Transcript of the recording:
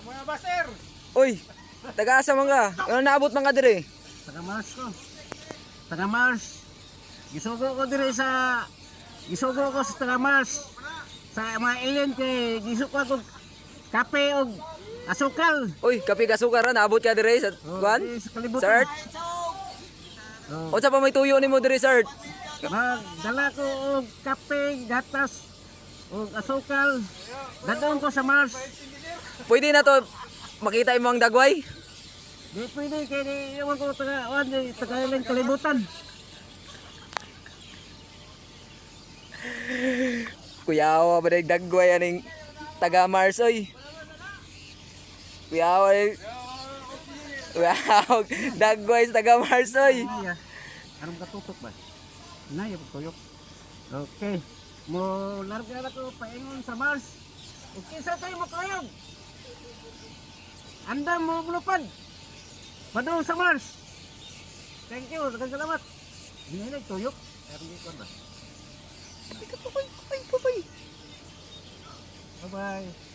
Mga baser. Uy, taga-asa man ka? Ano naabot man ka dire? Taga Mars ko. Taga Mars. Gisugo ko dire sa taga Mars. Sa mga alien kay gisugo ko kape og asukal. Uy, kape kasukar naabot ka dire sa kuan? Di sa kalibutan. Sir? Oh. Unsa pa may tuyo nimo dire, sir? Magdala ko og kape, gatas, og asukal. Dadon ko sa Mars. Pwede na to makita imong dagway? Di pwede kay di ewan ko taga ilang kalibutan. Kuyawa ba day dagway aning taga Mars oy? Kuyawa day. Wow, dagway sa taga Mars oy. Iya. Aron ka tutok ba? Nay, tuyok. Okay. Mo larga na ko paingon sa Mars. Ug kinsa tayo makayog? Anda mo bulupad. Padung sa Mars. Thank you, daghang salamat. Hinilig tuyok. Aron di ko ba? Bye bye. Bye-bye.